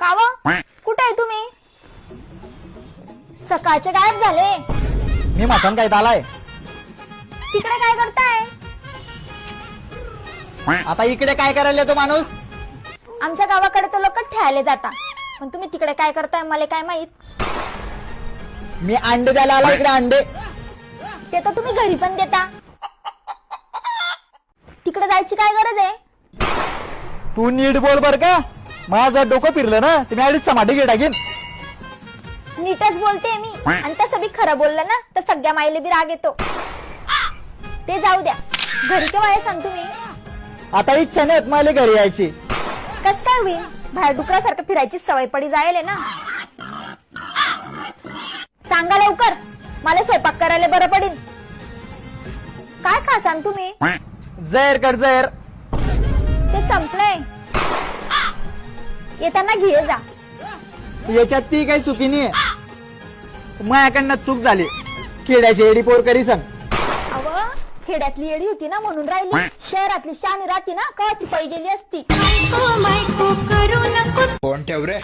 कावा कुठे आहे तुम्ही? सकाळचे गायब झाले. मी मसन काय आलाय. तिकडे काय करताय? आता इकडे काय करायला तो माणूस? आमच्या गावाकडे तर लोक ठेवायला जाता, पण तुम्ही तिकडे काय करताय मला काय माहित. मी अंडे द्यायला आला इकडे. अंडे ते तर तुम्ही घरी पण देता. तिकडे जायची काय गरज आहे? तू नीट बोल बर का. माझं डोकं फिरलं ना तुम्ही आधीच समाधी घे टाकीन. नीटच बोलते मी, आणि तसं बी खरं बोललं ना तर सगळ्या माईले बी राग येतो. ते जाऊ द्या, घरी केव्हा आहे सांग तुम्ही? आता इच्छा नाही मला घरी यायची. कस काय होईल? बाहेर डुकरासारखं फिरायची सवय पडी जायले ना. सांगा लवकर, मला स्वयंपाक करायला बरं पडेल. काय खा सांग तुम्ही? जैर कर जैर. ते संपलंय. येताना घे जा. याच्यात ती काही चुकी नाहीये. माझ्याकडनं चूक झाली. खेड्याची एडी पोर करी सांग. अव खेड्यातली येडी होती ना म्हणून राहिली. शहरातली शानी राहती ना कवाची पै गेली असती. फोन ठेव रे.